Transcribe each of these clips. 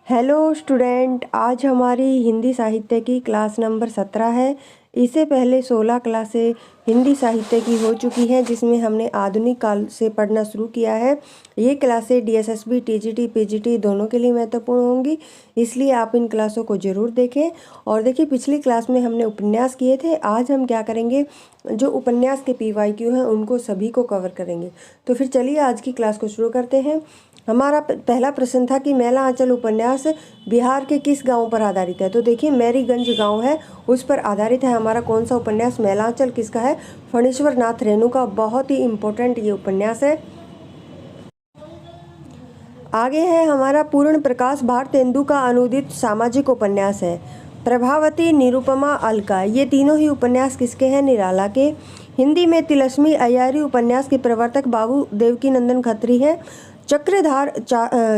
Hello student, आज हमारी हिंदी साहित्य की क्लास नंबर 17 है। इससे पहले 16 क्लासें हिंदी साहित्य की हो चुकी हैं, जिसमें हमने आधुनिक काल से पढ़ना शुरू किया है। ये क्लासें डीएसएसबी, टीजीटी, पीजीटी दोनों के लिए महत्वपूर्ण होंगी, इसलिए आप इन क्लासों को ज़रूर देखें। और देखिए, पिछली क्लास में हमने उपन्यास किए थे। आज हम क्या करेंगे, जो उपन्यास के पीवाईक्यू हैं उनको सभी को कवर करेंगे। तो फिर चलिए आज की क्लास को शुरू करते हैं। हमारा पहला प्रश्न था कि मैला आंचल उपन्यास बिहार के किस गांव पर आधारित है। तो देखिए, मैरीगंज गांव है, उस पर आधारित है हमारा कौन सा उपन्यास। मैला आंचल किसका है? फणीश्वर नाथ रेणु का। बहुत ही इम्पोर्टेंट ये उपन्यास है। आगे है हमारा पूर्ण प्रकाश भारतेंदु का अनुदित सामाजिक उपन्यास है। प्रभावती, निरुपमा, अलका, ये तीनों ही उपन्यास किसके हैं? निराला के। हिंदी में तिलस्मी अय्यारी उपन्यास के प्रवर्तक बाबू देवकीनंदन खत्री हैं। चक्रधार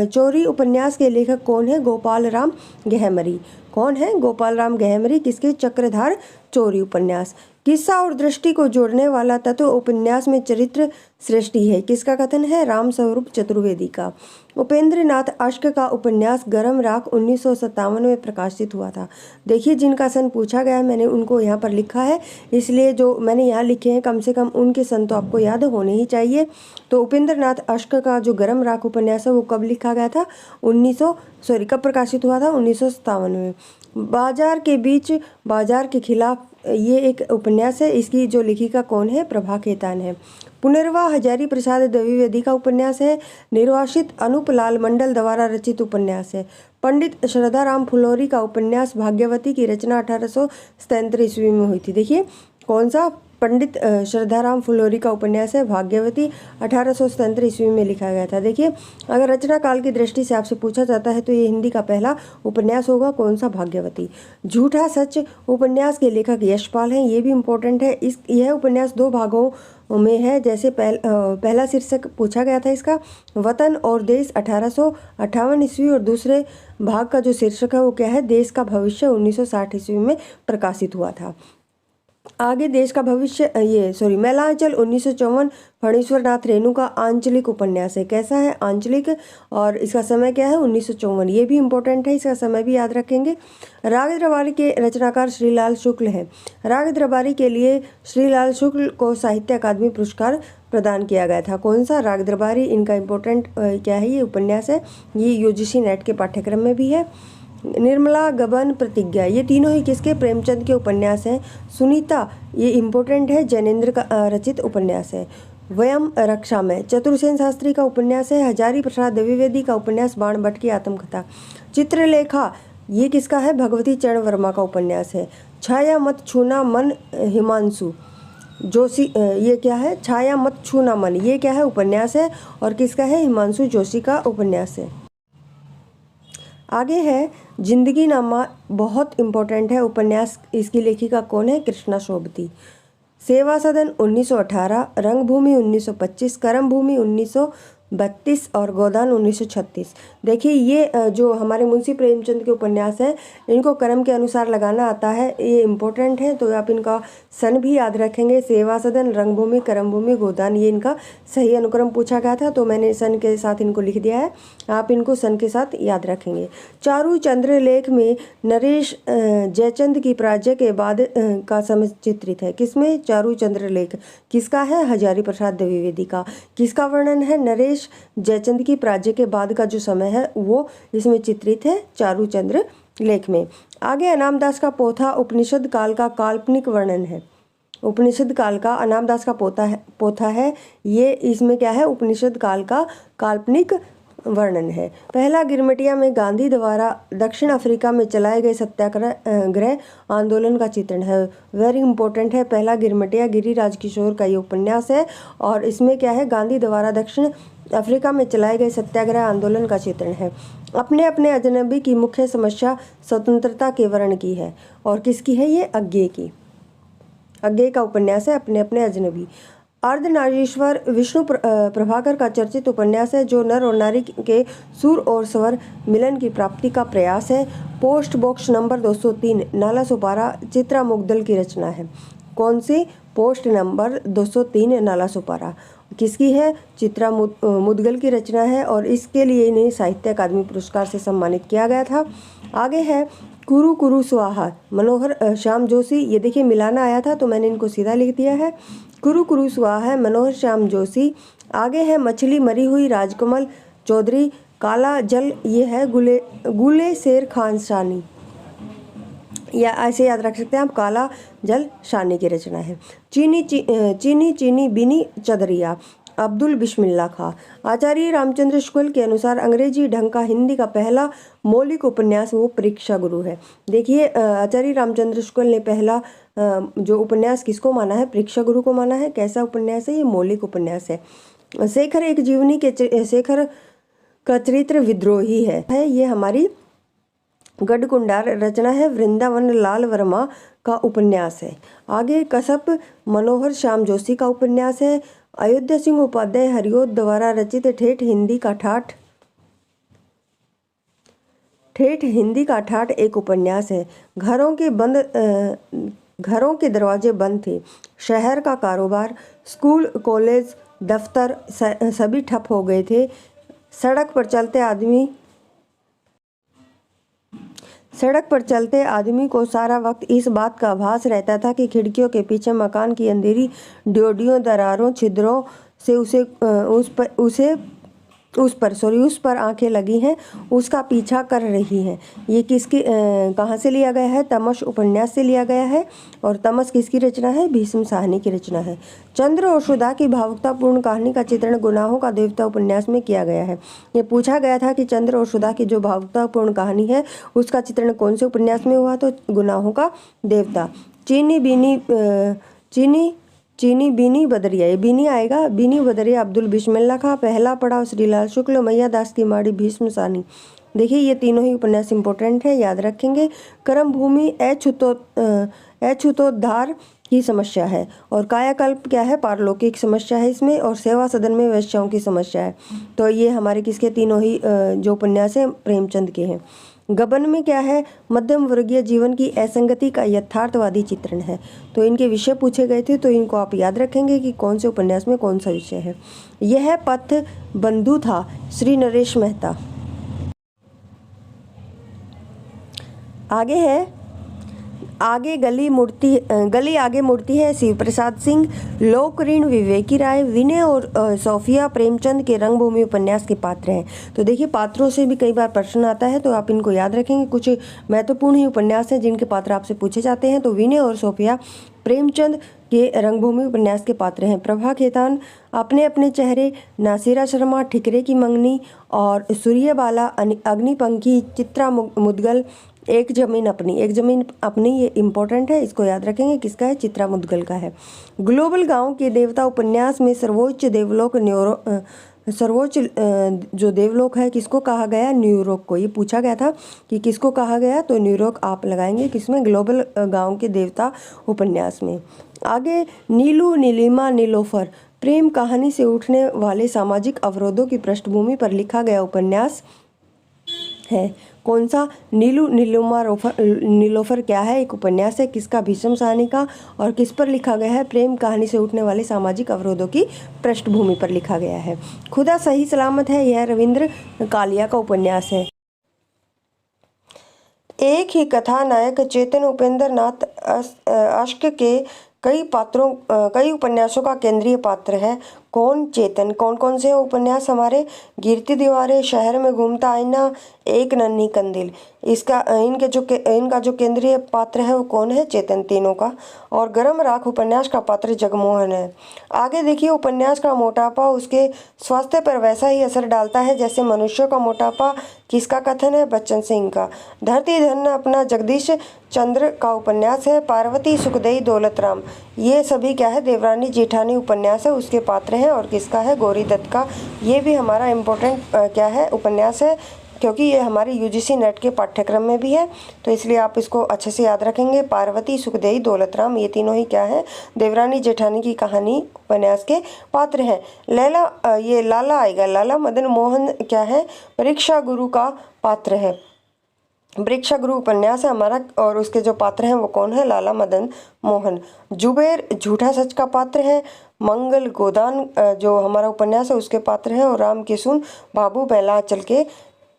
चोरी उपन्यास के लेखक कौन है? गोपाल राम गहमरी। कौन है? गोपाल राम गहमरी। किसके? चक्रधार चोरी उपन्यास। किस्सा और दृष्टि को जोड़ने वाला तत्व उपन्यास में चरित्र सृष्टि है। किसका कथन है? राम स्वरूप चतुर्वेदी का। उपेंद्र नाथ अश्क का उपन्यास गरम राख 1957 में प्रकाशित हुआ था। देखिए, जिनका सन पूछा गया है मैंने उनको यहाँ पर लिखा है, इसलिए जो मैंने यहाँ लिखे हैं कम से कम उनके सन तो आपको याद होने ही चाहिए। तो उपेंद्र नाथ अश्क का जो गरम राख उपन्यास है वो कब लिखा गया था? कब प्रकाशित हुआ था? 1957 में। बाजार के बीच बाजार के खिलाफ, ये एक उपन्यास है। इसकी जो लेखिका कौन है? प्रभा खेतान है। पुनर्वा हजारी प्रसाद द्विवेदी का उपन्यास है। निर्वासित अनूप लाल मंडल द्वारा रचित उपन्यास है। पंडित श्रद्धाराम फुलोरी का उपन्यास भाग्यवती की रचना 1877 ईस्वी में हुई थी। देखिए, कौन सा? पंडित श्रद्धाराम फुलोरी का उपन्यास है भाग्यवती, 1877 ईस्वी में लिखा गया था। देखिए, अगर रचना काल की दृष्टि से आपसे पूछा जाता है तो ये हिंदी का पहला उपन्यास होगा। कौन सा? भाग्यवती। झूठा सच उपन्यास के लेखक यशपाल हैं, ये भी इम्पोर्टेंट है। यह उपन्यास 2 भागों में है। जैसे पहला शीर्षक पूछा गया था इसका, वतन और देश, 1858 ईस्वी, और दूसरे भाग का जो शीर्षक है वो क्या है? देश का भविष्य, 1960 ईस्वी में प्रकाशित हुआ था। आगे देश का भविष्य, मैला आंचल 1954 फणीश्वर नाथ रेणु का आंचलिक उपन्यास है। कैसा है? आंचलिक। और इसका समय क्या है? 1954। ये भी इम्पोर्टेंट है, इसका समय भी याद रखेंगे। राग द्रबारी के रचनाकार श्रीलाल शुक्ल हैं। राग द्रबारी के लिए श्रीलाल शुक्ल को साहित्य अकादमी पुरस्कार प्रदान किया गया था। कौन सा? राग द्रबारी। इनका इम्पोर्टेंट क्या है? ये उपन्यास है, ये यूजीसी नेट के पाठ्यक्रम में भी है। निर्मला, गबन, प्रतिज्ञा, ये तीनों ही किसके? प्रेमचंद के उपन्यास हैं। सुनीता, ये इम्पोर्टेंट है, जैनेन्द्र का रचित उपन्यास है। वयम रक्षा में, चतुर्सेन शास्त्री का उपन्यास है। हजारी प्रसाद द्विवेदी का उपन्यास बाण भट्ट की आत्मकथा। चित्रलेखा, ये किसका है? भगवती चरण वर्मा का उपन्यास है। छाया मत छूना मन, हिमांशु जोशी, ये क्या है? छाया मत छूना मन, ये क्या है? उपन्यास है, और किसका है? हिमांशु जोशी का उपन्यास है। आगे है जिंदगी नामा, बहुत इम्पोर्टेंट है उपन्यास। इसकी लेखिका कौन है? कृष्णा शोभती। सेवा सदन 1918, रंगभूमि 1925, कर्मभूमि 1932 और गोदान 1936। देखिए, ये जो हमारे मुंशी प्रेमचंद के उपन्यास हैं इनको क्रम के अनुसार लगाना आता है, ये इम्पोर्टेंट है, तो आप इनका सन भी याद रखेंगे। सेवा सदन, रंगभूमि, कर्मभूमि, गोदान, ये इनका सही अनुक्रम पूछा गया था, तो मैंने सन के साथ इनको लिख दिया है। आप इनको सन के साथ याद रखेंगे। चारू चंद्र लेख में नरेश जयचंद की पराजय के बाद का समय चित्रित है। किसमें? चारू चंद्र लेख। किसका है? हजारी प्रसाद द्विवेदी का। किसका वर्णन है? नरेश जयचंद की पराजय के बाद का जो समय है वो इसमें चित्रित है, चारू चंद्र लेख में। आगे अनामदास का पोथा उपनिषद काल का काल्पनिक वर्णन है। उपनिषद काल का अनामदास का पोथा है, ये इसमें क्या है? उपनिषद काल का काल्पनिक वर्णन है। पहला गिरमिटिया में गांधी द्वारा दक्षिण अफ्रीका में चलाए गए सत्याग्रह आंदोलन का चित्रण है। वेरी इंपॉर्टेंट है। पहला गिरमिटिया गिरिराज किशोर का ये उपन्यास है, और इसमें क्या है? गांधी द्वारा दक्षिण अफ्रीका में चलाए गए सत्याग्रह आंदोलन का चित्रण है। अपने अपने अजनबी की मुख्य समस्या स्वतंत्रता के वर्ण की है, और किसकी है? ये अज्ञे की। अज्ञे का उपन्यास है, अपने अपने अजनबी। अर्धनारीश्वर विष्णु प्रभाकर का चर्चित उपन्यास है, जो नर और नारी के सुर और स्वर मिलन की प्राप्ति का प्रयास है। Post box number 203, Nalasopara, Chitra Mudgal की रचना है। कौन सी? Post number 203, Nalasopara. किसकी है? चित्रा मुदगल की रचना है और इसके लिए इन्हें साहित्य अकादमी पुरस्कार से सम्मानित किया गया था। आगे है कुरु कुरु स्वाहा, मनोहर श्याम जोशी। ये देखिए मिलाना आया था तो मैंने इनको सीधा लिख दिया है। कुरु कुरु स्वाहा है मनोहर श्याम जोशी। आगे है मछली मरी हुई, राजकमल चौधरी। काला जल, ये है गुले शेर खान सानी, या ऐसे याद रख सकते हैं आप, काला जल शानी की रचना है। चीनी चीनी बिनी चदरिया, अब्दुल बिस्मिल्लाह खां। आचार्य रामचंद्र शुक्ल के अनुसार अंग्रेजी ढंग का हिंदी का पहला मौलिक उपन्यास वो परीक्षा गुरु है। देखिए आचार्य रामचंद्र शुक्ल ने पहला जो उपन्यास किसको माना है? परीक्षा गुरु को माना है। कैसा उपन्यास है? ये मौलिक उपन्यास है। शेखर एक जीवनी के शेखर का चरित्र विद्रोही है। ये हमारी गढ़कुंडार रचना है, वृंदावन लाल वर्मा का उपन्यास है। आगे कसप मनोहर श्याम जोशी का उपन्यास है। अयोध्या सिंह उपाध्याय हरिओत द्वारा रचित ठेठ हिंदी का ठाठ एक उपन्यास है। घरों के दरवाजे बंद थे, शहर का कारोबार, स्कूल कॉलेज दफ्तर सभी ठप हो गए थे। सड़क पर चलते आदमी को सारा वक्त इस बात का आभास रहता था कि खिड़कियों के पीछे मकान की अंधेरी ड्योडियों दरारों छिद्रों से उस पर आंखें लगी हैं, उसका पीछा कर रही हैं। ये किसकी कहाँ से लिया गया है? तमस उपन्यास से लिया गया है। और तमस किसकी रचना है? भीष्म साहनी की रचना है। चंद्र और सुधा की भावुकतापूर्ण कहानी का चित्रण गुनाहों का देवता उपन्यास में किया गया है। ये पूछा गया था कि चंद्र और सुधा की जो भावुकतापूर्ण कहानी है उसका चित्रण कौन से उपन्यास में हुआ? तो गुनाहों का देवता। चीनी बीनी बदरिया, ये बीनी आएगा, बीनी बदरिया अब्दुल बिस्मिल्लाह खां। पहला पड़ाव श्रीलाल शुक्ल, मैया दास की माड़ी भीष्म सानी। देखिए ये तीनों ही उपन्यास इंपॉर्टेंट है, याद रखेंगे। कर्म भूमि अछूतोद्धार की समस्या है और कायाकल्प क्या है? पारलौकिक समस्या है इसमें। और सेवा सदन में वैश्याओं की समस्या है। तो ये हमारे किसके? तीनों ही जो उपन्यास हैं प्रेमचंद के हैं। गबन में क्या है? मध्यम वर्गीय जीवन की असंगति का यथार्थवादी चित्रण है। तो इनके विषय पूछे गए थे तो इनको आप याद रखेंगे कि कौन से उपन्यास में कौन सा विषय है। यह पथ बंधु था, श्री नरेश मेहता। आगे है गली आगे मुड़ती है, शिव प्रसाद सिंह। लोक ऋण विवेकी राय। विनय और सोफिया प्रेमचंद के रंगभूमि उपन्यास के पात्र हैं। तो देखिए पात्रों से भी कई बार प्रश्न आता है तो आप इनको याद रखेंगे। कुछ महत्वपूर्ण ही उपन्यास हैं जिनके पात्र आपसे पूछे जाते हैं। तो विनय और सोफिया प्रेमचंद के रंगभूमि उपन्यास के पात्र हैं। प्रभा खेतान, अपने अपने चेहरे, नासिरा शर्मा, ठिकरे की मंगनी और सूर्यबाला, अग्निपंखी, चित्रा मुदगल, एक जमीन अपनी, ये इम्पोर्टेंट है, इसको याद रखेंगे। किसका है? चित्रा मुदगल का है। ग्लोबल गांव के देवता उपन्यास में सर्वोच्च जो देवलोक है किसको कहा गया? न्यूयॉर्क को। ये पूछा गया था कि किसको कहा गया, तो न्यूयॉर्क आप लगाएंगे किसमें? ग्लोबल गांव के देवता उपन्यास में। आगे नीलू नीलिमा नीलोफर, प्रेम कहानी से उठने वाले सामाजिक अवरोधों की पृष्ठभूमि पर लिखा गया उपन्यास है। कौन सा? नीलू नीलोफर क्या है? एक उपन्यास है। किसका? भीष्म साहनी का। और किस पर लिखा गया है? प्रेम कहानी से उठने वाले सामाजिक अवरोधों की पृष्ठभूमि पर लिखा गया है। खुदा सही सलामत है, यह रविंद्र कालिया का उपन्यास है। एक ही कथानायक चेतन उपेंद्र नाथ अश्क के कई उपन्यासों का केंद्रीय पात्र है। कौन? चेतन। कौन कौन से उपन्यास हमारे? गिरती दीवारें, शहर में घूमता आईना, एक नन्ही कंदील। इनका जो केंद्रीय पात्र है वो कौन है? चेतन, तीनों का। और गर्म राख उपन्यास का पात्र जगमोहन है। आगे देखिए उपन्यास का मोटापा उसके स्वास्थ्य पर वैसा ही असर डालता है जैसे मनुष्यों का मोटापा। किसका कथन है? बच्चन सिंह का। धरती धन अपना जगदीश चंद्र का उपन्यास है। पार्वती सुखदेई दौलतराम, ये सभी क्या है? देवरानी जेठानी उपन्यास है, उसके पात्र हैं। और किसका है? गौरी दत्त का। ये भी हमारा इम्पोर्टेंट क्या है? उपन्यास है, क्योंकि ये हमारी यूजीसी नेट के पाठ्यक्रम में भी है, तो इसलिए आप इसको अच्छे से याद रखेंगे। पार्वती सुखदेई दौलतराम, ये तीनों ही क्या है? देवरानी जेठानी की कहानी उपन्यास के पात्र हैं। ये लाला आएगा, लाला मदन मोहन क्या है? परीक्षा गुरु का पात्र है। प्रेक्षागृह उपन्यास है हमारा, और उसके जो पात्र हैं वो कौन है? लाला मदन मोहन। जुबेर झूठा सच का पात्र है। मंगल गोदान जो हमारा उपन्यास है उसके पात्र हैं, और राम किशुन बाबू बेलाचल के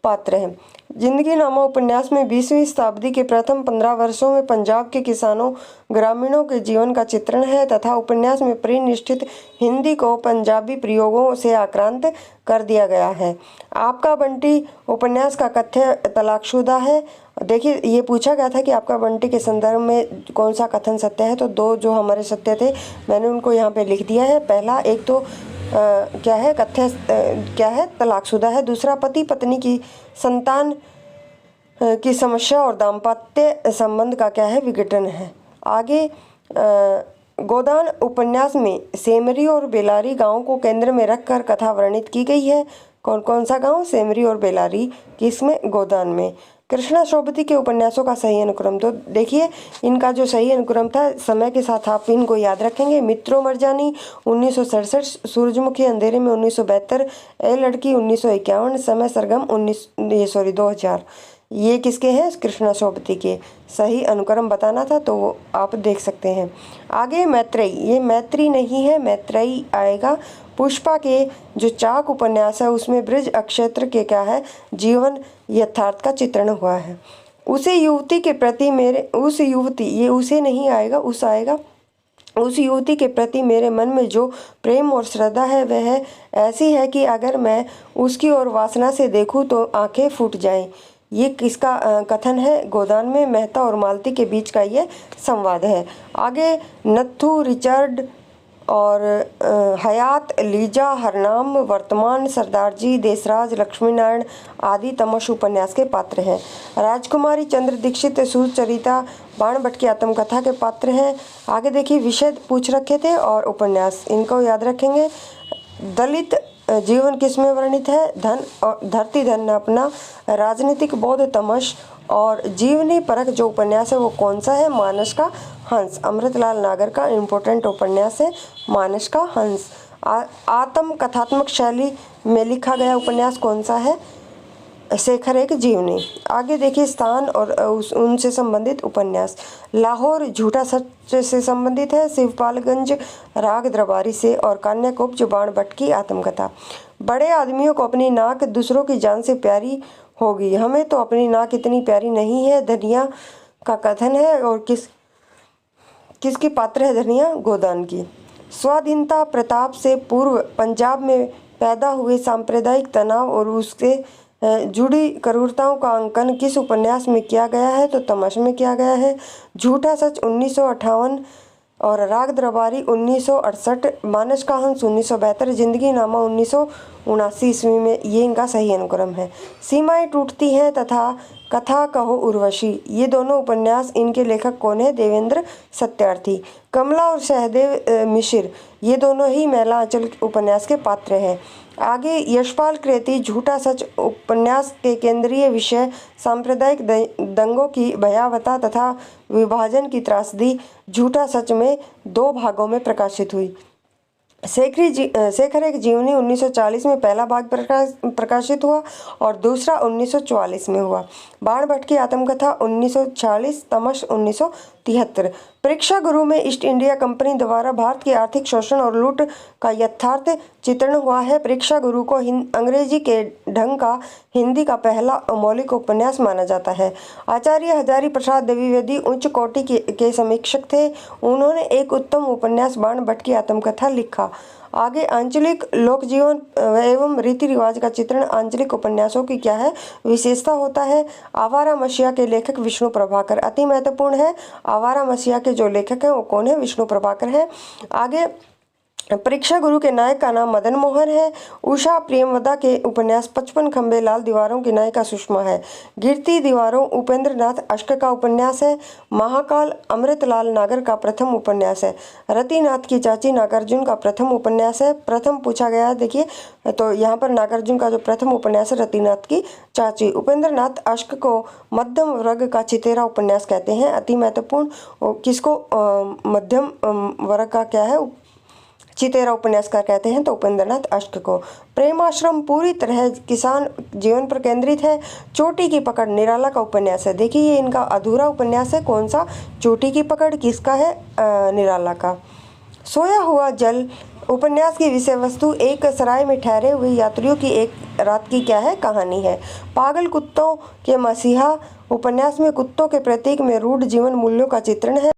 पात्र हैं। जिंदगी नामा उपन्यास में 20वीं शताब्दी के प्रथम 15 वर्षों में पंजाब के किसानों ग्रामीणों के जीवन का चित्रण है, तथा उपन्यास में परिनिष्ठित हिंदी को पंजाबी प्रयोगों से आक्रांत कर दिया गया है। आपका बंटी उपन्यास का कथ्य तलाकशुदा है। देखिए, ये पूछा गया था कि आपका बंटी के संदर्भ में कौन सा कथन सत्य है, तो दो जो हमारे सत्य थे मैंने उनको यहाँ पे लिख दिया है। पहला एक तो क्या है? कथ्य क्या है? तलाकशुदा है। दूसरा पति पत्नी की संतान की समस्या और दाम्पत्य संबंध का क्या है? विघटन है। आगे गोदान उपन्यास में सेमरी और बेलारी गांव को केंद्र में रखकर कथा वर्णित की गई है। कौन कौन सा गांव? सेमरी और बेलारी, किसमें? गोदान में। कृष्णा शोभती के उपन्यासों का सही अनुक्रम, तो देखिए इनका जो सही अनुक्रम था, समय के साथ आप इनको याद रखेंगे। मित्रों मरजानी 1967, सूरजमुखी अंधेरे में 1972, ए लड़की 1951, समय सरगम 2000। ये किसके हैं? कृष्णा शोभती के। सही अनुक्रम बताना था तो वो आप देख सकते हैं। आगे मैत्रेयी, ये मैत्री नहीं है, मैत्रेयी आएगा। पुष्पा के जो चाक उपन्यास है उसमें ब्रज अक्षेत्र के क्या है? जीवन यथार्थ का चित्रण हुआ है। उसे युवती के प्रति मेरे, उस युवती, ये उसे नहीं आएगा, उस आएगा। उस युवती के प्रति मेरे मन में जो प्रेम और श्रद्धा है वह ऐसी है कि अगर मैं उसकी ओर वासना से देखूं तो आंखें फूट जाएं। ये किसका कथन है? गोदान में मेहता और मालती के बीच का ये संवाद है। आगे नत्थू, रिचर्ड और हयात, लीजा, हरनाम, वर्तमान, सरदार जी, देशराज, लक्ष्मी नारायण आदि तमश उपन्यास के पात्र हैं। राजकुमारी, चंद्र दीक्षित, सुचरिता, बाणभट्ट की आत्मकथा के पात्र हैं। आगे देखिए, विषय पूछ रखे थे और उपन्यास, इनको याद रखेंगे। दलित जीवन किसमें वर्णित है? धन और धरती धन अपना, राजनीतिक बोध तमश, और जीवनी परक जो उपन्यास है वो कौन सा है? मानस का हंस। अमृतलाल नागर का इम्पोर्टेंट उपन्यास है मानस का हंस। आत्म कथात्मक शैली में लिखा गया उपन्यास कौन सा है? शेखर एक जीवनी। आगे देखिए, स्थान और उनसे संबंधित उपन्यास। लाहौर झूठा सच से संबंधित है, शिवपालगंज राग दरबारी से, और कान्याकुब्ज बाणभट्ट की आत्मकथा। बड़े आदमियों को अपनी नाक दूसरों की जान से प्यारी होगी, हमें तो अपनी नाक इतनी प्यारी नहीं है, धनिया का कथन है। और किसकी पात्र है धनिया? गोदान की। स्वाधीनता प्रताप से पूर्व पंजाब में पैदा हुए सांप्रदायिक तनाव और उससे जुड़ी क्रूरताओं का अंकन किस उपन्यास में किया गया है? तो तमश में किया गया है। झूठा सच 1958 और राग दरबारी 1968, मानस का हंस 1972, जिंदगी नामा 1979 ईस्वी में। ये इनका सही अनुक्रम है। सीमाएं टूटती हैं तथा कथा कहो उर्वशी, ये दोनों उपन्यास, इनके लेखक कौन है? देवेंद्र सत्यार्थी। कमला और सहदेव मिश्र, ये दोनों ही मैला आंचल उपन्यास के पात्र हैं। आगे यशपाल कृति झूठा सच उपन्यास के केंद्रीय विषय सांप्रदायिक दंगों की भयावहता तथा विभाजन की त्रासदी झूठा सच में 2 भागों में प्रकाशित हुई। शेखर एक जीवनी 1940 में पहला भाग प्रकाशित हुआ और दूसरा 1944 में हुआ। बाणभट्ट की आत्मकथा 1946, तमश 1973। प्रेक्षागृह में ईस्ट इंडिया कंपनी द्वारा भारत के आर्थिक शोषण और लूट का यथार्थ चित्रण हुआ है। प्रेक्षागृह को अंग्रेजी के ढंग का हिंदी का पहला मौलिक उपन्यास माना जाता है। आचार्य हजारी प्रसाद द्विवेदी उच्च कोटि के समीक्षक थे। उन्होंने एक उत्तम उपन्यास बाणभट्ट की आत्मकथा लिखा। आगे आंचलिक लोक जीवन एवं रीति रिवाज का चित्रण आंचलिक उपन्यासों की क्या है? विशेषता होता है। आवारा मसीहा के लेखक विष्णु प्रभाकर, अति महत्वपूर्ण है। आवारा मसीहा के जो लेखक हैं वो कौन है? विष्णु प्रभाकर है। आगे प्रेक्षागृह के नायक का नाम मदन मोहन है। उषा प्रेमवदा के उपन्यास 55 खंबे लाल दीवारों की नायिका सुषमा है। गिरती दीवारों उपेंद्र नाथ अश्क का उपन्यास है। महाकाल अमृतलाल नागर का प्रथम उपन्यास है। रतिनाथ की चाची नागार्जुन का प्रथम उपन्यास है। प्रथम पूछा गया है, देखिए तो यहाँ पर नागार्जुन का जो प्रथम उपन्यास है रतिनाथ की चाची। उपेंद्र नाथ अश्क को मध्यम वर्ग का चितेरा उपन्यास कहते हैं। अति महत्वपूर्ण, किसको? मध्यम वर्ग का क्या है? चितेरा उपन्यासकार कहते हैं तो उपेंद्रनाथ अष्ट को। प्रेमाश्रम पूरी तरह किसान जीवन पर केंद्रित है। चोटी की पकड़ निराला का उपन्यास है। देखिए ये इनका अधूरा उपन्यास है। कौन सा? चोटी की पकड़ किसका है? निराला का। सोया हुआ जल उपन्यास की विषय वस्तु एक सराय में ठहरे हुए यात्रियों की एक रात की क्या है? कहानी है। पागल कुत्तों के मसीहा उपन्यास में कुत्तों के प्रतीक में रूढ़ जीवन मूल्यों का चित्रण है।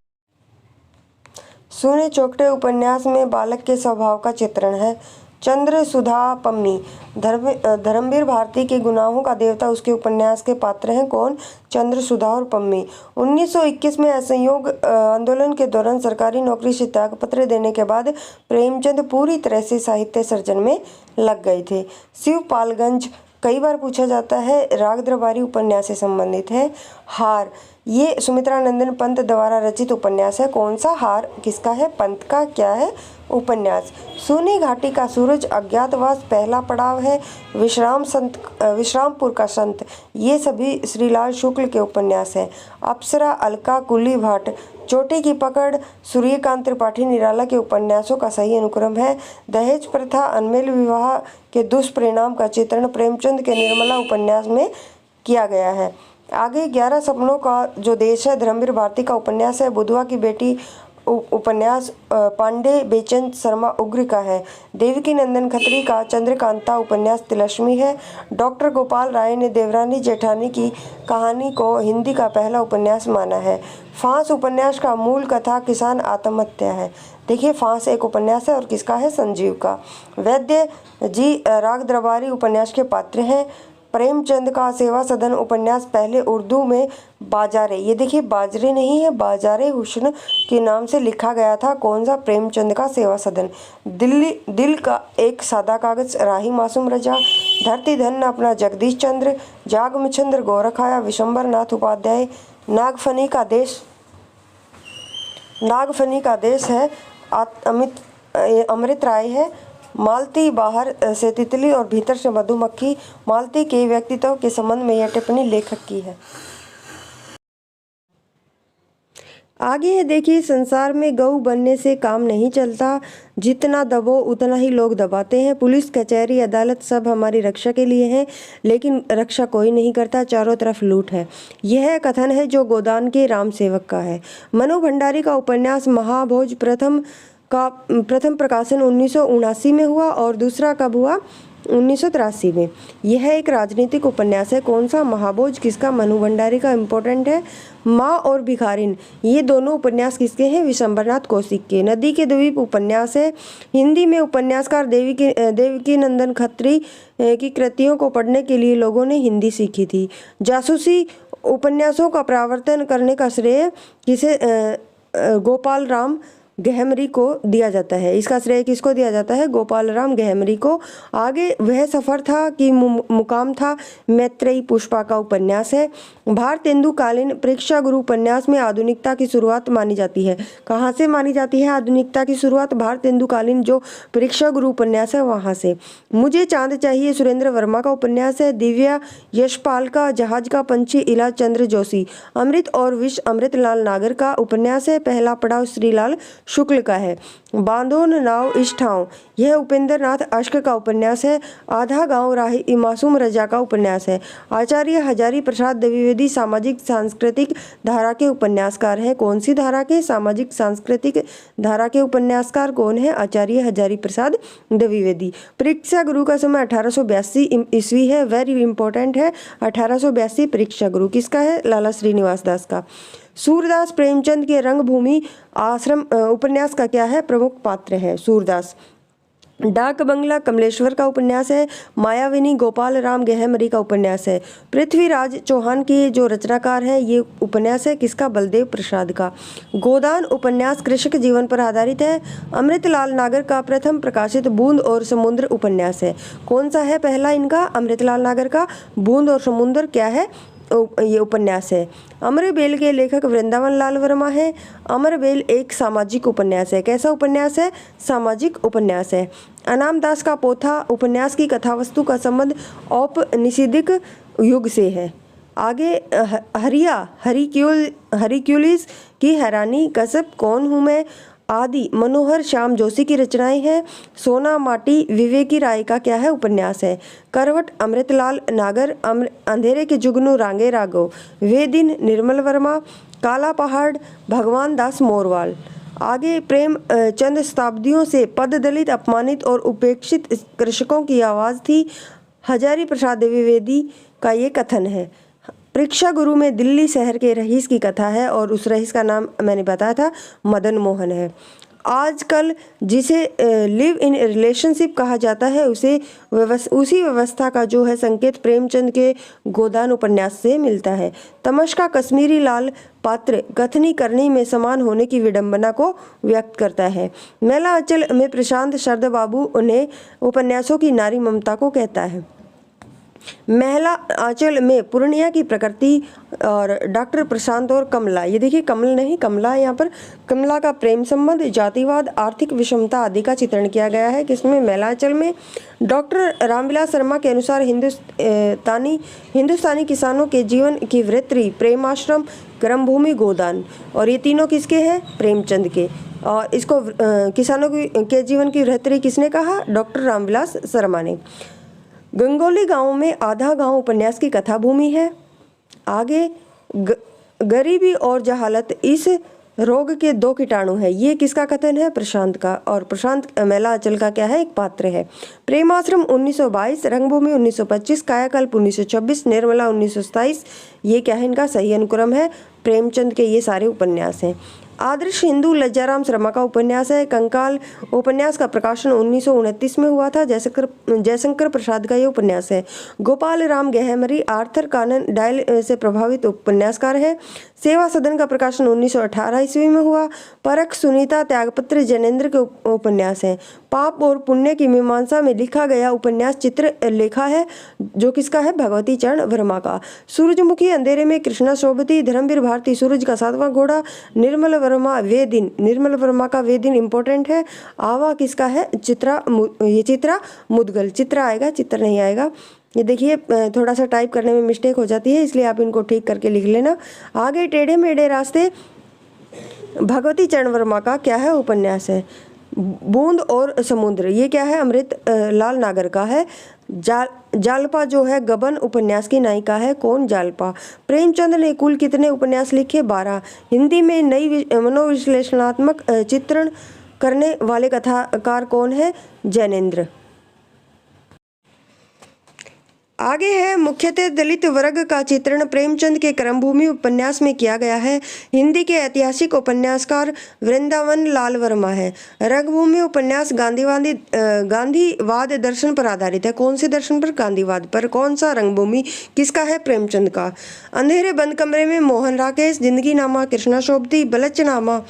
सुने चौकटे उपन्यास में बालक के स्वभाव का चित्रण है। चंद्र सुधा पम्मी धर्मवीर भारती के गुनाहों का देवता उसके उपन्यास के पात्र हैं। कौन? चंद्र सुधा और पम्मी। 1921 में असहयोग आंदोलन के दौरान सरकारी नौकरी से त्यागपत्र देने के बाद प्रेमचंद पूरी तरह से साहित्य सर्जन में लग गए थे। शिवपालगंज कई बार पूछा जाता है। राग दरबारी उपन्यास से संबंधित है। हार ये सुमित्रा नंदन पंत द्वारा रचित उपन्यास है। कौन सा? हार किसका है? पंत का क्या है? उपन्यास। सोनी घाटी का सूरज अज्ञातवास पहला पड़ाव है। विश्रामपुर का संत ये सभी श्रीलाल शुक्ल के उपन्यास है। अप्सरा अलका कुली भाट चोटी की पकड़ सूर्यकांत त्रिपाठी निराला के उपन्यासों का सही अनुक्रम है। दहेज प्रथा अनमेल विवाह के दुष्परिणाम का चित्रण प्रेमचंद के निर्मला उपन्यास में किया गया है। आगे 11 सपनों का जो देश है धर्मवीर भारती का उपन्यास है। बुधवा की बेटी उपन्यास पांडे बेचन शर्मा उग्र का है। देवकी नंदन खत्री का चंद्रकांता उपन्यास तिलस्मी है। डॉक्टर गोपाल राय ने देवरानी जेठानी की कहानी को हिंदी का पहला उपन्यास माना है। फांस उपन्यास का मूल कथा किसान आत्महत्या है। देखिए फांस एक उपन्यास है और किसका है? संजीव का। वैद्य जी राग दरबारी उपन्यास के पात्र हैं। प्रेमचंद का सेवा सदन उपन्यास पहले उर्दू में बाजारे ये देखिए बाजरे नहीं है बाजारे हुस्न के नाम से लिखा गया था। कौन सा? प्रेमचंद का सेवा सदन। दिल का एक सादा कागज राही मासूम रजा। धरती धन अपना जगदीश चंद्र। जाग मचंद्र गोरखाया विशंबर नाथ उपाध्याय। नागफनी का देश है। अमृत राय है। मालती बाहर से तितली और भीतर से मधुमक्खी। मालती के व्यक्तित्व के संबंध में यह टिप्पणी लेखक की है। आगे है देखिए संसार में गऊ बनने से काम नहीं चलता। जितना दबो उतना ही लोग दबाते हैं। पुलिस कचहरी अदालत सब हमारी रक्षा के लिए हैं लेकिन रक्षा कोई नहीं करता। चारों तरफ लूट है। यह कथन है जो गोदान के राम सेवक का है। मनु भंडारी का उपन्यास महाभोज प्रथम प्रकाशन 1979 में हुआ और दूसरा कब हुआ? 1983 में। यह एक राजनीतिक उपन्यास है। कौन सा? महाभोज किसका? मनु भंडारी का। इम्पोर्टेंट है। माँ और भिखारिन ये दोनों उपन्यास किसके हैं? विशंबरनाथ कौशिक के। नदी के द्वीप उपन्यास है। हिंदी में उपन्यासकार देवकी नंदन खत्री की कृतियों को पढ़ने के लिए लोगों ने हिंदी सीखी थी। जासूसी उपन्यासों का प्रवर्तन करने का श्रेय किसे? गोपाल राम गहमरी को दिया जाता है। इसका श्रेय किसको दिया जाता है? गोपाल राम गहमरी को। आगे वह सफ़र था कि मुकाम था मैत्रेयी पुष्पा का उपन्यास है। भारतेंदु कालीन परीक्षा गुरु उपन्यास में आधुनिकता की शुरुआत मानी जाती है। कहाँ से मानी जाती है आधुनिकता की शुरुआत? भारतेंदु कालीन जो परीक्षा गुरु उपन्यास है वहाँ से। मुझे चांद चाहिए सुरेंद्र वर्मा का उपन्यास है। दिव्या यशपाल का जहाज का पंछी इला चंद्र जोशी। अमृत और विष अमृतलाल नागर का उपन्यास है। पहला पड़ाव श्रीलाल शुक्ल का है। बांधोन नाव इस ठाव यह उपेंद्रनाथ अष्ट का उपन्यास है। आधा गांव राही मासूम रजा का उपन्यास है। आचार्य हजारी प्रसाद द्विवेदी सामाजिक सांस्कृतिक धारा के उपन्यासकार हैं। कौन सी धारा के? सामाजिक सांस्कृतिक धारा के उपन्यासकार कौन है? आचार्य हजारी प्रसाद द्विवेदी। परीक्षा गुरु का समय 1882 ईस्वी है। वेरी इंपॉर्टेंट है। 1882 परीक्षा गुरु किसका है? लाला श्रीनिवास दास का। सूरदास प्रेमचंद के रंगभूमि आश्रम उपन्यास का क्या है? प्रमुख पात्र है सूरदास। डाक बंगला कमलेश्वर का उपन्यास है। मायाविनी गोपाल राम गहमरी का उपन्यास है। पृथ्वीराज चौहान के जो रचनाकार हैं ये उपन्यास है किसका? बलदेव प्रसाद का। गोदान उपन्यास कृषक जीवन पर आधारित है। अमृतलाल नागर का प्रथम प्रकाशित बूंद और समुद्र उपन्यास है। कौन सा है पहला इनका? अमृतलाल नागर का बूंद और समुद्र क्या है? ये उपन्यास है। अमरबेल के लेखक वृंदावन लाल वर्मा है। अमरबेल एक सामाजिक उपन्यास है। कैसा उपन्यास है? सामाजिक उपन्यास है। अनामदास का पोथा उपन्यास की कथावस्तु का संबंध औपनिषदिक युग से है। आगे हरिक्यूलिस की हैरानी कसब कौन हूँ मैं आदि मनोहर श्याम जोशी की रचनाएं हैं। सोना माटी विवेकी राय का क्या है उपन्यास है। करवट अमृतलाल नागर, अंधेरे के जुगनू रांगे राघव, वे दिन निर्मल वर्मा, काला पहाड़ भगवान दास मोरवाल। आगे प्रेम चंद शताब्दियों से पद दलित अपमानित और उपेक्षित कृषकों की आवाज़ थी। हजारी प्रसाद द्विवेदी का ये कथन है। परीक्षा गुरु में दिल्ली शहर के रईस की कथा है और उस रईस का नाम मैंने बताया था मदन मोहन है। आजकल जिसे लिव इन रिलेशनशिप कहा जाता है उसी व्यवस्था का जो है संकेत प्रेमचंद के गोदान उपन्यास से मिलता है। तमश का कश्मीरी लाल पात्र कथनी करनी में समान होने की विडंबना को व्यक्त करता है। मेला अंचल में प्रशांत शरद बाबू उन्हें उपन्यासों की नारी ममता को कहता है। महिला आंचल में पूर्णिया की प्रकृति और डॉक्टर प्रशांत और कमला, ये देखिए कमल नहीं कमला, यहाँ पर कमला का प्रेम संबंध, जातिवाद, आर्थिक विषमता आदि का चित्रण किया गया है। किसमें? महिला आंचल में। डॉक्टर रामविलास शर्मा के अनुसार हिंदुस्तानी किसानों के जीवन की वृत्ति, प्रेमाश्रम, कर्मभूमि, गोदान, और ये तीनों किसके हैं? प्रेमचंद के। और इसको किसानों के जीवन की वृत्ति किसने कहा? डॉक्टर रामविलास शर्मा ने। गंगोली गांव में आधा गांव उपन्यास की कथा भूमि है। आगे गरीबी और जहालत इस रोग के दो कीटाणु है, ये किसका कथन है? प्रशांत का। और प्रशांत मेला अंचल का क्या है? एक पात्र है। प्रेमाश्रम 1922, रंगभूमि 1925, कायाकल्प 1926, निर्मला 1927, ये क्या है? इनका सही अनुक्रम है। प्रेमचंद के ये सारे उपन्यास हैं। आदर्श हिंदू लज्जाराम शर्मा का उपन्यास है। कंकाल उपन्यास का प्रकाशन 1929 में हुआ था। जयशंकर प्रसाद का ये उपन्यास है। गोपाल राम गहमरी आर्थर कानन डायल से प्रभावित उपन्यासकार है। सेवा सदन का प्रकाशन 1918 ईस्वी में हुआ। परख सुनीता त्यागपत्र जैनेन्द्र के उपन्यास है। पाप और पुण्य की मीमांसा में लिखा गया उपन्यास चित्र लेखा है, जो किसका है? भगवती चरण वर्मा का। सूरजमुखी अंधेरे में कृष्णा शोभती, धर्मवीर भारती सूरज का सातवां घोड़ा, निर्मल वर्मा वे दिन, निर्मल वर्मा का वे दिन इंपॉर्टेंट है। आवा किसका है? चित्रा मुदगल। चित्रा आएगा, चित्र नहीं आएगा। ये देखिए थोड़ा सा टाइप करने में मिस्टेक हो जाती है, इसलिए आप इनको ठीक करके लिख लेना। आगे टेढ़े मेढ़े रास्ते भगवती चरण वर्मा का क्या है? उपन्यास है। बूंद और समुद्र, ये क्या है? अमृत लाल नागर का है। जालपा जो है गबन उपन्यास की नायिका है। कौन? जालपा। प्रेमचंद ने कुल कितने उपन्यास लिखे? 12। हिंदी में नई मनोविश्लेषणात्मक चित्रण करने वाले कथाकार कौन है? जैनेन्द्र। आगे है मुख्यतः दलित वर्ग का चित्रण प्रेमचंद के कर्मभूमि उपन्यास में किया गया है। हिंदी के ऐतिहासिक उपन्यासकार वृंदावन लाल वर्मा है। रंगभूमि उपन्यास गांधीवाद दर्शन पर आधारित है। कौन से दर्शन पर? गांधीवाद पर। कौन सा? रंगभूमि। किसका है? प्रेमचंद का। अंधेरे बंद कमरे में मोहन राकेश, जिंदगी नामा कृष्णा शोभती, बलचनामा,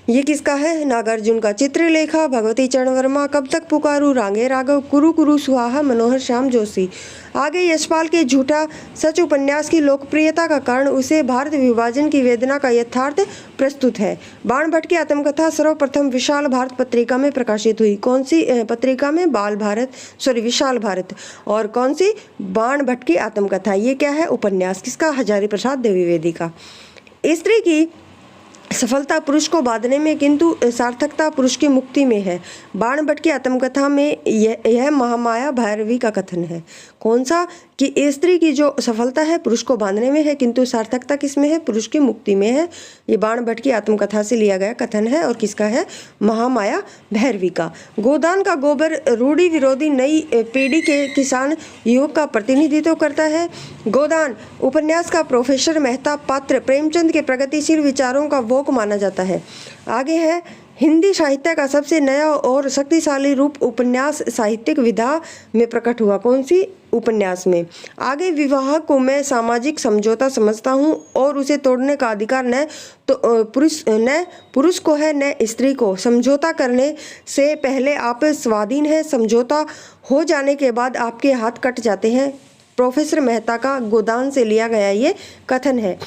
ये किसका है? नागार्जुन का। चित्रलेखा भगवती चरण वर्मा, कब तक पुकारू रांगे राघव, कुरु कुरु सुहाहा मनोहर श्याम जोशी। आगे यशपाल के झूठा सच उपन्यास की लोकप्रियता का कारण उसे भारत विभाजन की वेदना का यथार्थ प्रस्तुत है। बाण भट्ट की आत्मकथा सर्वप्रथम विशाल भारत पत्रिका में प्रकाशित हुई। कौन सी पत्रिका में? विशाल भारत। और कौन सी? बाण भट्ट की आत्मकथा। ये क्या है? उपन्यास। किसका? हजारी प्रसाद द्विवेदी का। स्त्री की सफलता पुरुष को बांधने में किंतु सार्थकता पुरुष की मुक्ति में है। बाण भट्ट की आत्मकथा में यह महामाया भैरवी का कथन है। कौन सा? कि स्त्री की जो सफलता है पुरुष को बांधने में है, किंतु सार्थकता किस में है? पुरुष की मुक्ति में है। ये बाण भट्ट की आत्मकथा से लिया गया कथन है। और किसका है? महामाया भैरवी का। गोदान का गोबर रूढ़ी विरोधी नई पीढ़ी के किसान युवक का प्रतिनिधित्व करता है। गोदान उपन्यास का प्रोफेसर मेहता पात्र प्रेमचंद के प्रगतिशील विचारों का वोक माना जाता है। आगे है हिंदी साहित्य का सबसे नया और शक्तिशाली रूप उपन्यास साहित्यिक विधा में प्रकट हुआ। कौन सी? उपन्यास में। आगे विवाह को मैं सामाजिक समझौता समझता हूँ और उसे तोड़ने का अधिकार न पुरुष को है न स्त्री को। समझौता करने से पहले आप स्वाधीन हैं, समझौता हो जाने के बाद आपके हाथ कट जाते हैं। प्रोफेसर मेहता का गोदान से लिया गया ये कथन है।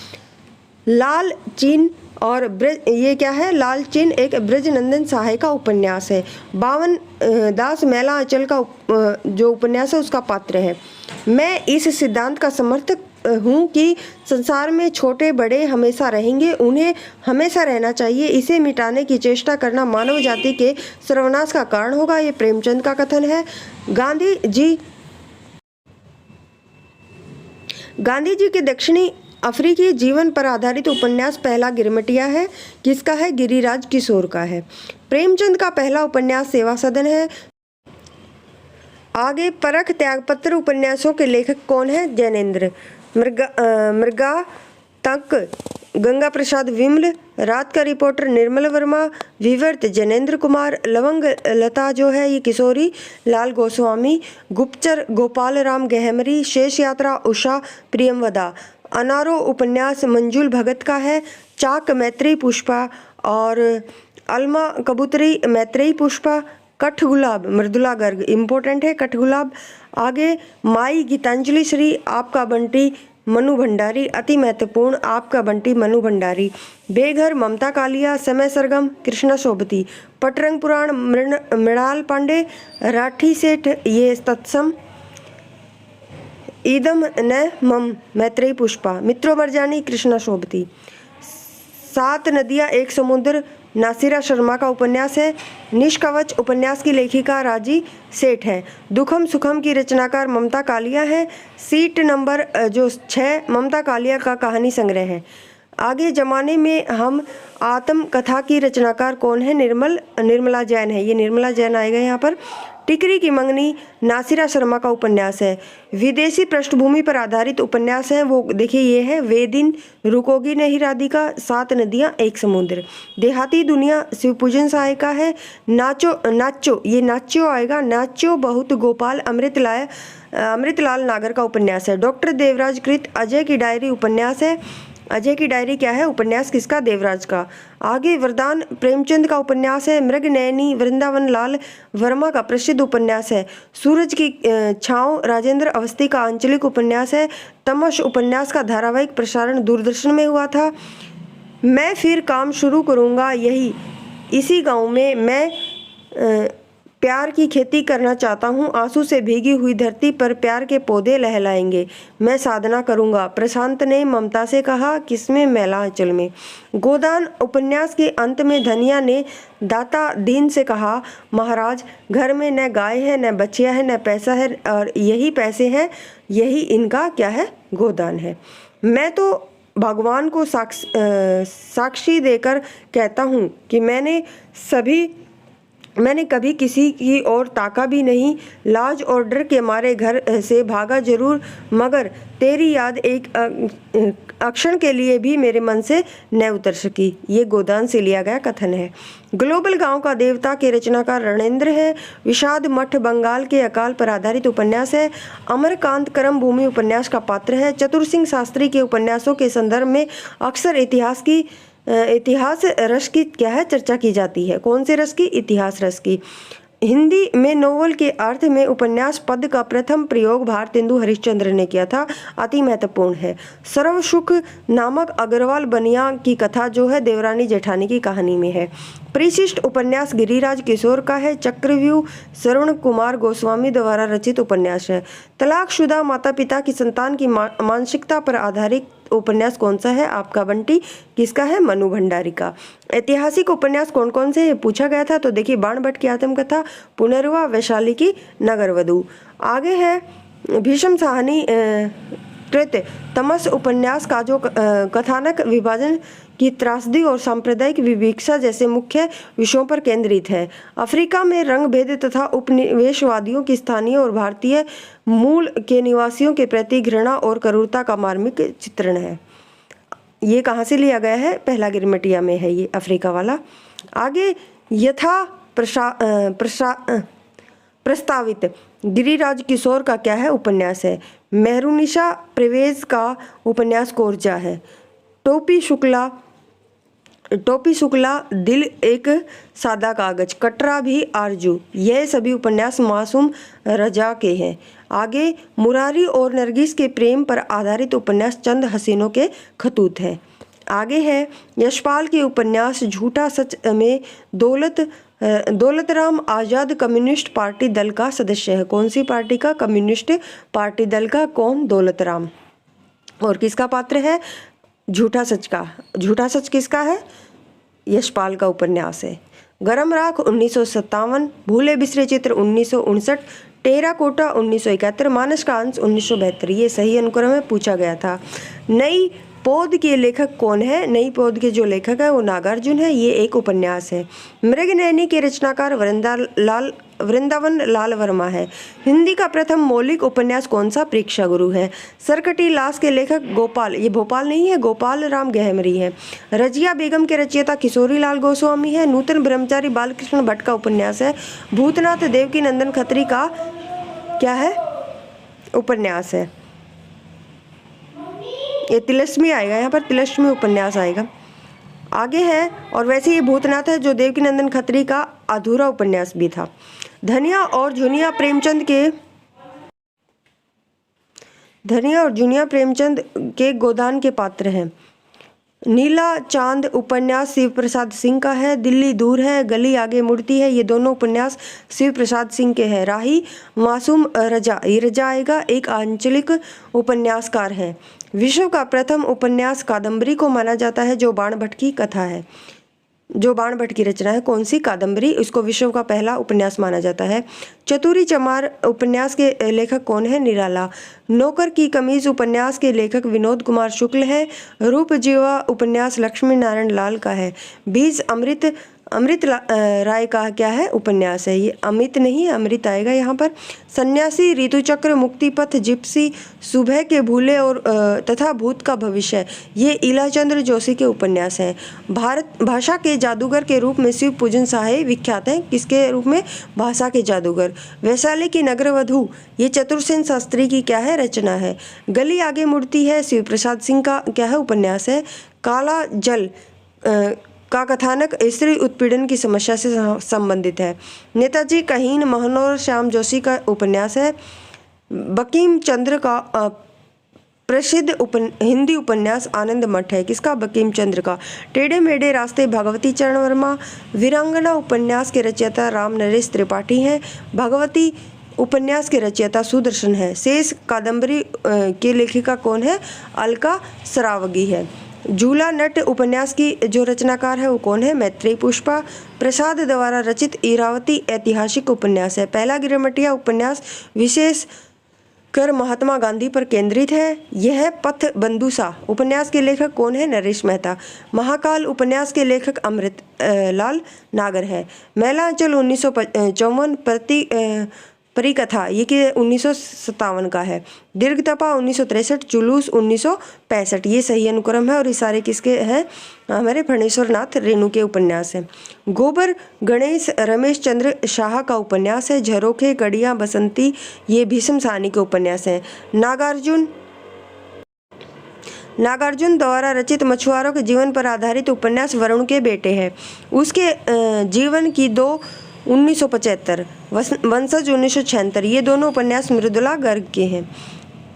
लाल चीन और ब्रज, ये क्या है? लाल चिन्ह एक ब्रजनंदन सहाय का उपन्यास है। बावन दास मेला अंचल का जो उपन्यास है उसका पात्र है। मैं इस सिद्धांत का समर्थक हूँ कि संसार में छोटे बड़े हमेशा रहेंगे, उन्हें हमेशा रहना चाहिए। इसे मिटाने की चेष्टा करना मानव जाति के सर्वनाश का कारण होगा। ये प्रेमचंद का कथन है। गांधी जी के दक्षिणी अफ्रीकी जीवन पर आधारित उपन्यास पहला गिरमिटिया है। किसका है? गिरिराज किशोर का है। प्रेमचंद का पहला उपन्यास सेवा सदन है। आगे परख त्यागपत्र उपन्यासों के लेखक कौन है? जैनेन्द्र। मृगा तक गंगा प्रसाद विमल, रात का रिपोर्टर निर्मल वर्मा, विवर्त जैनेन्द्र कुमार, लवंग लता जो है ये किशोरी लाल गोस्वामी, गुप्तचर गोपाल राम गहमरी, शेष यात्रा उषा प्रियमवदा, अनारो उपन्यास मंजुल भगत का है, चाक मैत्रेयी पुष्पा और अलमा कबूतरी मैत्रेयी पुष्पा, कठगुलाब मृदुला गर्ग इम्पोर्टेंट है कठगुलाब। आगे माई गीतांजलि श्री, आपका बंटी मनु भंडारी, अति महत्वपूर्ण आपका बंटी मनु भंडारी, बेघर ममता कालिया, समय सरगम कृष्णा सोबती, पटरंग पुराण मृणाल पांडे, राठी सेठ ये तत्सम, ईदम न मम मैत्रेयी पुष्पा, मित्रो मरजानी कृष्णा सोबती, सात नदियाँ एक समुद्र नासिरा शर्मा का उपन्यास है। निष्कवच उपन्यास की लेखिका राजी सेठ है। दुखम सुखम की रचनाकार ममता कालिया है। सीट नंबर जो 6 ममता कालिया का कहानी संग्रह है। आगे जमाने में हम आत्म कथा की रचनाकार कौन है? निर्मला जैन है। ये निर्मला जैन आएगा यहाँ पर। टिकरी की मंगनी नासिरा शर्मा का उपन्यास है। विदेशी पृष्ठभूमि पर आधारित उपन्यास है वो देखिए ये है वे दिन, रुकोगी नहीं राधिका, सात नदियाँ एक समुद्र, देहाती दुनिया शिवपूजन साय का है। नाचो ये नाच्यो आएगा, नाच्यो बहुत गोपाल अमृतलाल नागर का उपन्यास है। डॉक्टर देवराज कृत अजय की डायरी उपन्यास है। अजय की डायरी क्या है? उपन्यास किसका? देवराज का। आगे वरदान प्रेमचंद का उपन्यास है। मृग नयनी वृंदावन लाल वर्मा का प्रसिद्ध उपन्यास है। सूरज की छाँव राजेंद्र अवस्थी का आंचलिक उपन्यास है। तमस उपन्यास का धारावाहिक प्रसारण दूरदर्शन में हुआ था। मैं फिर काम शुरू करूँगा यही इसी गांव में, मैं प्यार की खेती करना चाहता हूँ। आंसू से भीगी हुई धरती पर प्यार के पौधे लहलाएंगे, मैं साधना करूँगा, प्रशांत ने ममता से कहा। किसमें? मैला आंचल में। गोदान उपन्यास के अंत में धनिया ने दाता दीन से कहा, महाराज घर में न गाय है, न बच्चियाँ है, न पैसा है, और यही पैसे हैं, यही इनका क्या है? गोदान है। मैं तो भगवान को साक्षी देकर कहता हूँ कि मैंने कभी किसी की ओर ताका भी नहीं। लाज और डर के मारे घर से भागा जरूर, मगर तेरी याद एक अक्षण के लिए भी मेरे मन से न उतर सकी। ये गोदान से लिया गया कथन है। ग्लोबल गांव का देवता के रचनाकार रणेंद्र है। विषाद मठ बंगाल के अकाल पर आधारित उपन्यास है। अमरकांत करम भूमि उपन्यास का पात्र है। चतुर सिंह शास्त्री के उपन्यासों के संदर्भ में अक्सर इतिहास रस की क्या है? चर्चा की जाती है। कौन से रस की? इतिहास रस की। हिंदी में नोवेल के अर्थ में उपन्यास पद का प्रथम प्रयोग भारतेंदु हरिश्चंद्र ने किया था। अति महत्वपूर्ण है। सर्वसुख नामक अग्रवाल बनिया की कथा जो है देवरानी जेठानी की कहानी में है। परिशिष्ट उपन्यास गिरिराज किशोर का है। चक्रव्यूह श्रवण कुमार गोस्वामी द्वारा रचित उपन्यास है। तलाकशुदा माता पिता की संतान की मानसिकता पर आधारित उपन्यास कौन सा है? आपका बंटी किसका है? मनु भंडारी का। ऐतिहासिक उपन्यास कौन कौन से पूछा गया था? तो देखिए बाणभट्ट की आत्मकथा, पुनर्वा, वैशाली की नगरवधु। आगे है भीष्म साहनी कृत तमस उपन्यास का जो कथानक विभाजन की त्रासदी और सांप्रदायिक विवक्षा जैसे मुख्य विषयों पर केंद्रित है। अफ्रीका में रंग भेद तथा उपनिवेशवादियों की स्थानीय और भारतीय मूल के निवासियों के प्रति घृणा और क्रूरता का मार्मिक चित्रण है। ये कहाँ से लिया गया है? पहला गिरमिटिया में है ये अफ्रीका वाला। आगे यथा प्रस्तावित गिरिराज किशोर का क्या है? उपन्यास है। मेहरुनिशा प्रवेश का उपन्यास कोरजा है। टोपी शुक्ला दिल एक सादा कागज, कटरा भी आरजू, यह सभी उपन्यास मासूम रजा के हैं। आगे मुरारी और नरगिस के प्रेम पर आधारित उपन्यास चंद हसीनों के खतूत हैं। आगे है यशपाल के उपन्यास झूठा सच में दौलतराम आज़ाद कम्युनिस्ट पार्टी दल का सदस्य है। कौन सी पार्टी का? कम्युनिस्ट पार्टी दल का। कौन? दौलतराम। और किसका पात्र है? झूठा सच का। झूठा सच किसका है? यशपाल का उपन्यास है। गरम राख 1957, भूले बिसरे चित्र 1959, टेराकोटा 1971, मानस का अंश 1972। ये सही अनुक्रम में पूछा गया था। नई पौध के लेखक कौन है? नई पौध के जो लेखक है वो नागार्जुन है। ये एक उपन्यास है। मृगनयनी के रचनाकार वृंदावन लाल वर्मा है। हिंदी का प्रथम मौलिक उपन्यास कौन सा? परीक्षा गुरु है। सरकटी लाश के लेखक गोपाल, ये भोपाल नहीं है, गोपाल राम गहमरी है। रजिया बेगम के रचयिता किशोरी लाल गोस्वामी है। नूतन ब्रह्मचारी बालकृष्ण भट्ट का उपन्यास है। भूतनाथ देवकी नंदन खत्री का क्या है? उपन्यास है। ये तिलस्मी आएगा, यहाँ पर तिलस्मी उपन्यास आएगा। आगे है, और वैसे ये भूतनाथ है जो देवकी नंदन खत्री का अधूरा उपन्यास भी था। धनिया और जुनिया प्रेमचंद के गोदान के पात्र हैं। नीला चांद उपन्यास शिव प्रसाद सिंह का है। दिल्ली दूर है, गली आगे मुड़ती है, ये दोनों उपन्यास शिव प्रसाद सिंह के हैं। राही मासूम रजा, ये रजा आएगा, एक आंचलिक उपन्यासकार है। विश्व का प्रथम उपन्यास कादम्बरी को माना जाता है, जो बाण भट्ट की कथा है, जो बाण भट्ट की रचना है। कौन सी? कादम्बरी। इसको विश्व का पहला उपन्यास माना जाता है। चतुरी चमार उपन्यास के लेखक कौन है? निराला। नौकर की कमीज उपन्यास के लेखक विनोद कुमार शुक्ल है। रूप जीवा उपन्यास लक्ष्मी नारायण लाल का है। बीज अमृत राय का क्या है? उपन्यास है। ये अमित नहीं है, अमृत आएगा यहाँ पर। सन्यासी, ऋतुचक्र, मुक्तिपथ, जिप्सी, सुबह के भूले और तथा भूत का भविष्य, ये इलाचंद्र जोशी के उपन्यास हैं। भाषा के जादूगर के रूप में शिव पूजन साहे विख्यात हैं। किसके रूप में? भाषा के जादूगर। वैशाली की नगरवधू, ये चतुरसेन शास्त्री की क्या है? रचना है। गली आगे मुड़ती है, शिव प्रसाद सिंह का क्या है? उपन्यास है। काला जल का कथानक स्त्री उत्पीड़न की समस्या से संबंधित है। नेताजी कहीन मनोहर श्याम जोशी का उपन्यास है। बंकिम चंद्र का प्रसिद्ध हिंदी उपन्यास आनंद मठ है। किसका? बंकिम चंद्र का। टेढ़े मेढ़े रास्ते भगवती चरण वर्मा। वीरांगना उपन्यास के रचयिता राम नरेश त्रिपाठी हैं। भगवती उपन्यास के रचयिता सुदर्शन है। शेष कादम्बरी के लेखिका कौन है? अलका सरावगी है। झूला नट उपन्यास की जो रचनाकार है वो कौन है? मैत्रेयी पुष्पा प्रसाद द्वारा रचित इरावती ऐतिहासिक उपन्यास है। पहला गिरमटिया उपन्यास विशेष कर महात्मा गांधी पर केंद्रित है। यह पथ बंधुसा उपन्यास के लेखक कौन है? नरेश मेहता। महाकाल उपन्यास के लेखक अमृत लाल नागर है। मैलांचल 1954, परिकथा ये कि 1957 का है। दीर्घतपा 1963, जुलूस 1965, ये सही अनुक्रम है। और ये सारे किसके हैं? हमारे फणेश्वर नाथ रेणु के उपन्यास हैं। गोबर गणेश रमेश चंद्र शाह का उपन्यास है। झरोखे, कड़ियाँ, बसंती, ये भीष्म साहनी के उपन्यास हैं। नागार्जुन द्वारा रचित मछुआरों के जीवन पर आधारित उपन्यास वरुण के बेटे हैं। उसके जीवन की 1975, वंशज 1976, ये दोनों उपन्यास मृदुला गर्ग के हैं।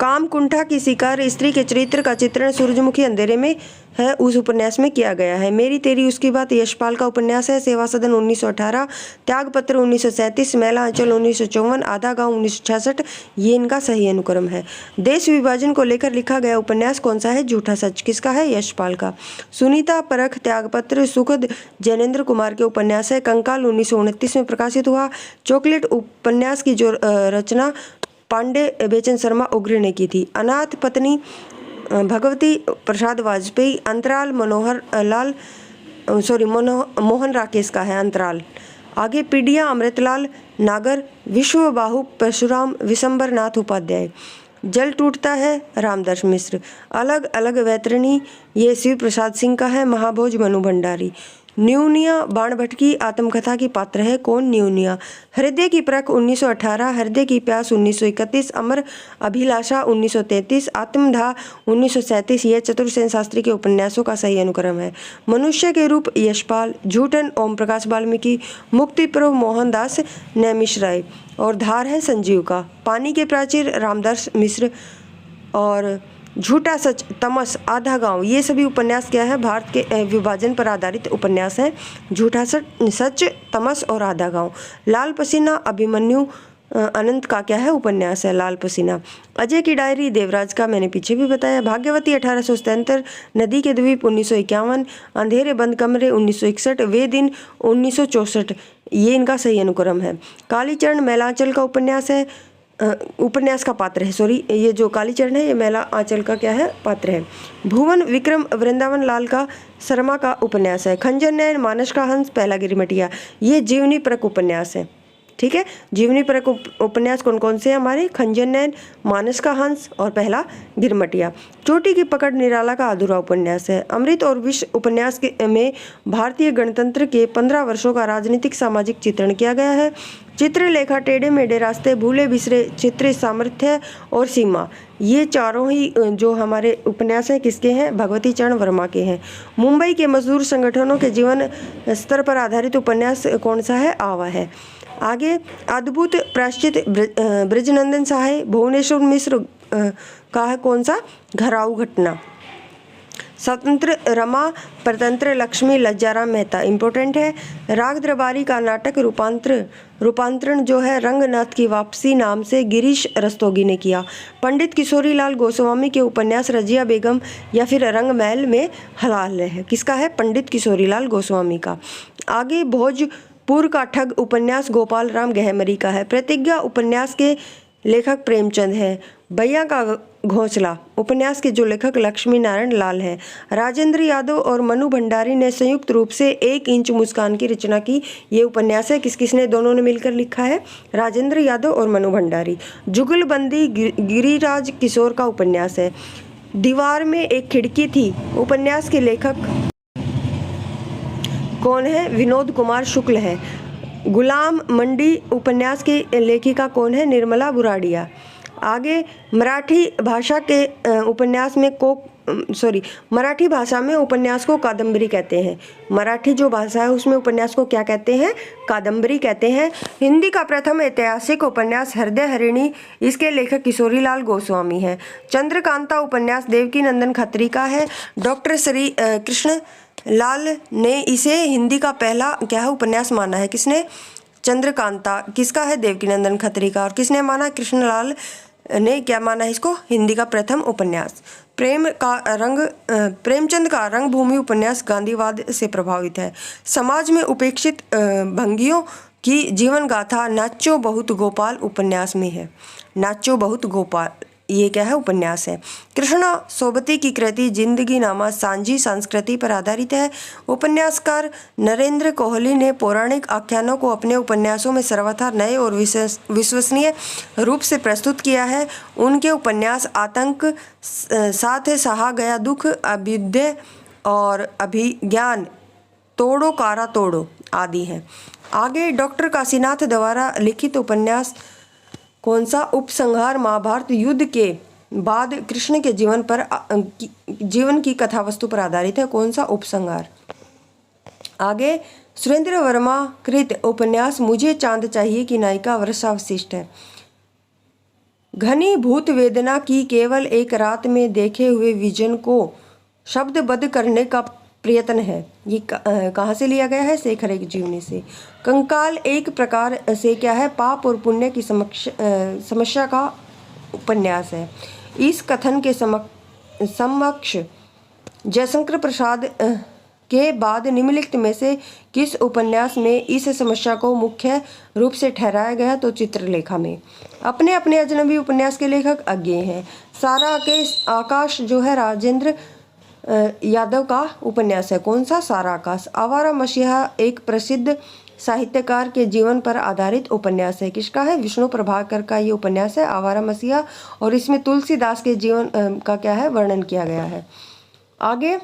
कामकुंठा की शिकार स्त्री के चरित्र का चित्रण सूरजमुखी अंधेरे में है, उस उपन्यास में किया गया है। मेरी तेरी उसकी बात यशपाल का उपन्यास है। सेवा सदन 1918, त्यागपत्र 1937, मैला अंचल 1954, आधा गांव 1966, ये इनका सही अनुक्रम है। देश विभाजन को लेकर लिखा गया उपन्यास कौन सा है? झूठा सच, किसका है? यशपाल का। सुनीता परख त्यागपत्र सुखद जैनेन्द्र कुमार के उपन्यास है। कंकाल 1929 में प्रकाशित हुआ। चॉकलेट उपन्यास की जो रचना पांडे बेचन शर्मा उग्र ने की थी। अनाथ पत्नी भगवती प्रसाद वाजपेयी। अंतराल मोहन राकेश का है अंतराल। आगे पीडिया अमृतलाल नागर। विश्व बाहु परशुराम विशंबर नाथ उपाध्याय। जल टूटता है रामदास मिश्र। अलग अलग वैतरणी, ये शिव प्रसाद सिंह का है। महाभोज मनु भंडारी। न्यूनिया बाण भट्ट की आत्मकथा की पात्र है। कौन? न्यूनिया। हृदय की परख 1918, हृदय की प्यास 1931, अमर अभिलाषा 1933, आत्मदाह 1937, यह चतुरसेन शास्त्री के उपन्यासों का सही अनुक्रम है। मनुष्य के रूप यशपाल। झूठन ओम प्रकाश वाल्मीकि। मुक्तिप्रभ मोहनदास नैमिषराय। और धार है संजीव का। पानी के प्राचीर रामदास मिश्र। और झूठा सच, तमस, आधा गांव, ये सभी उपन्यास क्या है? भारत के विभाजन पर आधारित उपन्यास हैं। झूठा सच, तमस और आधा गांव। लाल पसीना अभिमन्यु अनंत का क्या है उपन्यास है, लाल पसीना। अजय की डायरी देवराज का मैंने पीछे भी बताया। भाग्यवती 1877, नदी के द्वीप 1951, अंधेरे बंद कमरे 1961, वे दिन 1964, ये इनका सही अनुक्रम है। कालीचरण मैलांचल का उपन्यास है, उपन्यास का पात्र है, सॉरी, ये जो कालीचरण है ये मैला आंचल का क्या है, पात्र है। भुवन विक्रम वृंदावन लाल का शर्मा का उपन्यास है। खंजर नयन मानस का हंस, पहला गिरिमटिया, ये जीवनी परक उपन्यास है। ठीक है, जीवनी परक उपन्यास कौन कौन से हैं हमारे, खंजर नयन, मानस का हंस और पहला गिरमटिया। चोटी की पकड़ निराला का अधूरा उपन्यास है। अमृत और विश्व उपन्यास में भारतीय गणतंत्र के 15 वर्षों का राजनीतिक सामाजिक चित्रण किया गया है। चित्रलेखा, टेढ़े मेढ़े रास्ते, भूले बिसरे चित्र, सामर्थ्य और सीमा, ये चारों ही जो हमारे उपन्यास हैं किसके हैं, भगवती चरण वर्मा के हैं। मुंबई के मजदूर संगठनों के जीवन स्तर पर आधारित उपन्यास कौन सा है, आवा है। आगे अद्भुत प्रायश्चित ब्रजनंदन सहाय, भुवनेश्वर मिश्र का है कौन सा, घराऊ घटना। स्वतंत्र रमा, परतंत्र लक्ष्मी, लज्जाराम मेहता, इम्पोर्टेंट है। राग दरबारी का नाटक रूपांतरण जो है रंगनाथ की वापसी नाम से गिरीश रस्तोगी ने किया। पंडित किशोरी लाल गोस्वामी के उपन्यास रजिया बेगम या फिर रंगमहल में हलाल है, किसका है, पंडित किशोरी लाल गोस्वामी का। आगे भोजपुर का ठग उपन्यास गोपाल राम गहमरी का है। प्रतिज्ञा उपन्यास के लेखक प्रेमचंद है। भैया का घोंसला उपन्यास के जो लेखक लक्ष्मी नारायण लाल है। राजेंद्र यादव और मनु भंडारी ने संयुक्त रूप से 1 इंच मुस्कान की रचना की, ये उपन्यास है, किसने दोनों ने मिलकर लिखा है, राजेंद्र यादव और मनु भंडारी। जुगलबंदी गिरिराज किशोर का उपन्यास है। दीवार में एक खिड़की थी उपन्यास के लेखक कौन है, विनोद कुमार शुक्ल है। गुलाम मंडी उपन्यास की लेखिका कौन है, निर्मला बुराड़िया। आगे मराठी भाषा के उपन्यास में मराठी भाषा में उपन्यास को कादम्बरी कहते हैं। मराठी जो भाषा है उसमें उपन्यास को क्या कहते हैं, कादम्बरी कहते हैं। हिंदी का प्रथम ऐतिहासिक उपन्यास हृदय हरिणी, इसके लेखक किशोरी लाल गोस्वामी हैं। चंद्रकांता उपन्यास देवकी नंदन खत्री का है। डॉक्टर श्री कृष्ण लाल ने इसे हिंदी का पहला क्या है उपन्यास माना है, किसने, चंद्रकांता, किसका है, देवकी नंदन खत्री का। और किसने माना, कृष्णलाल ने क्या माना है इसको, हिंदी का प्रथम उपन्यास। प्रेमचंद का रंगभूमि उपन्यास गांधीवाद से प्रभावित है। समाज में उपेक्षित भंगियों की जीवन गाथा नाचो बहुत गोपाल उपन्यास में है। नाचो बहुत गोपाल, ये क्या है, उपन्यास है। कृष्णा सोबती की कृति जिंदगी नामा सांझी संस्कृति पर आधारित है। उपन्यासकार नरेंद्र कोहली ने पौराणिक आख्यानों को अपने उपन्यासों में सर्वथा नए और विश्वसनीय रूप से प्रस्तुत किया है। उनके उपन्यास आतंक, साथ सहा गया दुख, अभ्युदय और अभिज्ञान, तोड़ो कारा तोड़ो आदि हैं। आगे डॉक्टर काशीनाथ द्वारा लिखित उपन्यास कौन सा, उपसंहार, महाभारत युद्ध के बाद कृष्ण के जीवन की कथा वस्तु पर आधारित है, कौन सा, उपसंहार। आगे सुरेंद्र वर्मा कृत उपन्यास मुझे चांद चाहिए की नायिका वर्षा वशिष्ठ है। घनी भूत वेदना की केवल एक रात में देखे हुए विजन को शब्दबद्ध करने का प्रयत्न है। ये कहाँ से लिया गया है, शेखर एक जीवनी से। कंकाल एक प्रकार से क्या है, पाप और पुण्य की समस्या का उपन्यास है। इस कथन के समक्ष जयशंकर प्रसाद के बाद निम्नलिखित में से किस उपन्यास में इस समस्या को मुख्य रूप से ठहराया गया, तो चित्रलेखा में। अपने अपने अजनबी उपन्यास के लेखक अज्ञेय हैं। सारा के आकाश जो है राजेंद्र यादव का उपन्यास है, कौन सा, सारा आकाश। आवारा मसीहा एक प्रसिद्ध साहित्यकार के जीवन पर आधारित उपन्यास है, किसका है, विष्णु प्रभाकर का ये उपन्यास है आवारा मसीहा, और इसमें तुलसीदास के जीवन का क्या है, वर्णन किया गया है। आगे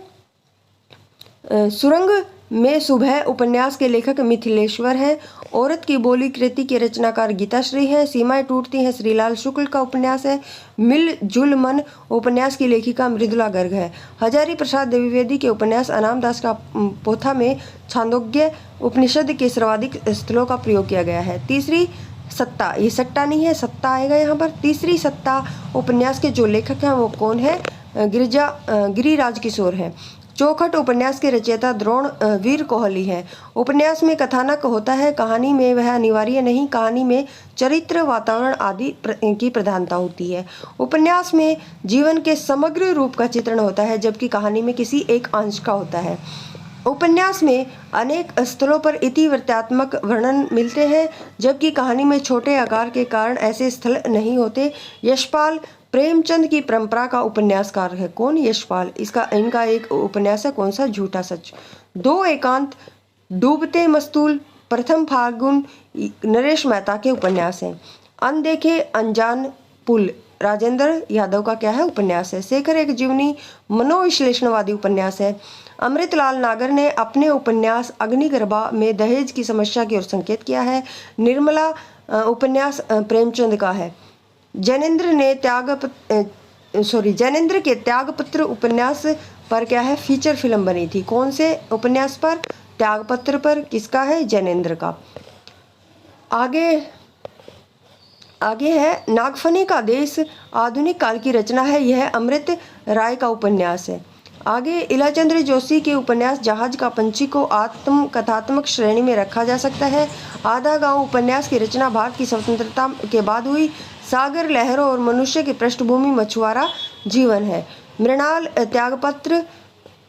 सुरंग में सुबह उपन्यास के लेखक मिथिलेश्वर हैं। औरत की बोली कृति के रचनाकार गीताश्री हैं। सीमाएं टूटती हैं श्रीलाल शुक्ल का उपन्यास है। मिलजुल मन उपन्यास की लेखिका मृदुला गर्ग है। हजारी प्रसाद द्विवेदी के उपन्यास अनामदास का पोथा में छांदोग्य उपनिषद के सर्वाधिक स्थलों का प्रयोग किया गया है। तीसरी सत्ता, ये सट्टा नहीं है, सत्ता आएगा यहाँ पर। तीसरी सत्ता उपन्यास के जो लेखक हैं वो कौन है, गिरिराज किशोर हैं। चौखट उपन्यास के रचयिता द्रोण वीर कोहली हैं। उपन्यास में कथानक होता है, कहानी में वह अनिवार्य नहीं, कहानी में चरित्र, वातावरण आदि की प्रधानता होती है। उपन्यास में जीवन के समग्र रूप का चित्रण होता है, जबकि कहानी में किसी एक अंश का होता है। उपन्यास में अनेक स्थलों पर इतिवृत्तात्मक वर्णन मिलते हैं, जबकि कहानी में छोटे आकार के कारण ऐसे स्थल नहीं होते। यशपाल प्रेमचंद की परंपरा का उपन्यासकार है। कौन? यशपाल। इनका एक उपन्यास है, कौन सा? झूठा सच। दो एकांत, डूबते मस्तूल, प्रथम फाल्गुन नरेश मेहता के उपन्यास हैं। अनदेखे अनजान पुल राजेंद्र यादव का क्या है? उपन्यास है। शेखर एक जीवनी मनोविश्लेषणवादी उपन्यास है। अमृतलाल नागर ने अपने उपन्यास अग्निगर्भा में दहेज की समस्या की ओर संकेत किया है। निर्मला उपन्यास प्रेमचंद का है। जैनेन्द्र के त्यागपत्र उपन्यास पर क्या है? फीचर फिल्म बनी थी। कौन से उपन्यास पर? त्यागपत्र पर। किसका है? जैनेन्द्र का। आगे है नागफनी का देश, आधुनिक काल की रचना है। यह अमृत राय का उपन्यास है। आगे इलाचंद्र जोशी के उपन्यास जहाज का पंछी को आत्मकथात्मक श्रेणी में रखा जा सकता है। आधा गांव उपन्यास की रचना भारत की स्वतंत्रता के बाद हुई। सागर लहरों और मनुष्य की पृष्ठभूमि मछुआरा जीवन है। मृणाल त्यागपत्र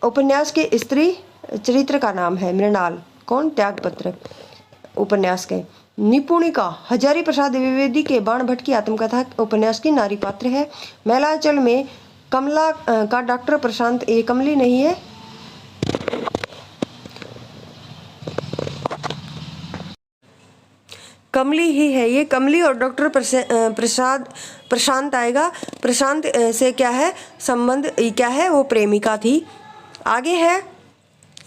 उपन्यास के स्त्री चरित्र का नाम है। मृणाल कौन? त्यागपत्र उपन्यास के। निपुणिका हजारी प्रसाद द्विवेदी के बाण भट्ट की आत्मकथा उपन्यास की नारी पात्र है। मैलांचल में कमला का डॉक्टर प्रशांत, ये कमली नहीं है, कमली ही है ये। कमली और डॉक्टर प्रशांत आएगा। प्रशांत से क्या है संबंध? क्या है? वो प्रेमिका थी। आगे है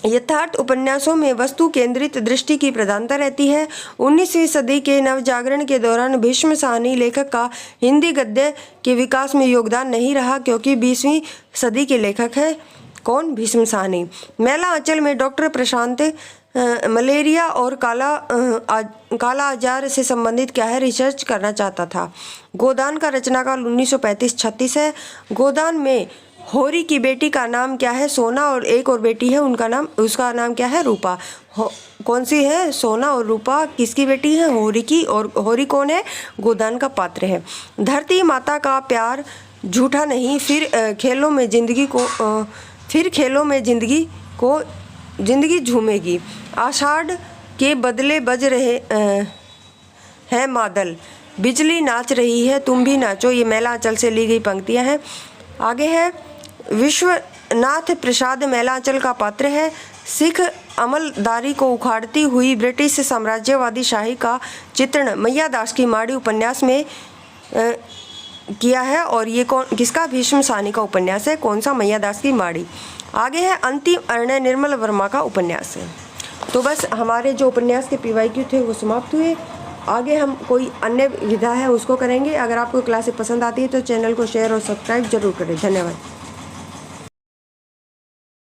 यथार्थ उपन्यासों में वस्तु केंद्रित दृष्टि की प्रधानता रहती है। 19वीं सदी के नवजागरण के दौरान भीष्म साहनी लेखक का हिंदी गद्य के विकास में योगदान नहीं रहा, क्योंकि 20वीं सदी के लेखक है। कौन? भीष्म साहनी। मैला आंचल में डॉक्टर प्रशांत मलेरिया और काला आजार से संबंधित क्या है? रिसर्च करना चाहता था। गोदान का रचनाकाल 1935-36 है। गोदान में होरी की बेटी का नाम क्या है? सोना। और एक और बेटी है, उसका नाम क्या है? रूपा। कौन सी है? सोना और रूपा किसकी बेटी है? होरी की। और होरी कौन है? गोदान का पात्र है। धरती माता का प्यार झूठा नहीं, फिर खेलों में जिंदगी झूमेगी। आषाढ़ के बदले बज रहे हैं मादल, बिजली नाच रही है, तुम भी नाचो। ये मैलांचल से ली गई पंक्तियां हैं। आगे है विश्वनाथ प्रसाद मैलांचल का पात्र है। सिख अमलदारी को उखाड़ती हुई ब्रिटिश साम्राज्यवादी शाही का चित्रण मैया दास की माड़ी उपन्यास में किया है। और ये किसका? भीष्म साहनी का उपन्यास है। कौन सा? मैया दास की माड़ी। आगे है अंतिम अरण्य, निर्मल वर्मा का उपन्यास है। तो बस हमारे जो उपन्यास के PYQ थे वो समाप्त हुए। आगे हम कोई अन्य विधा है उसको करेंगे। अगर आपको क्लासेस पसंद आती है तो चैनल को शेयर और सब्सक्राइब जरूर करें। धन्यवाद।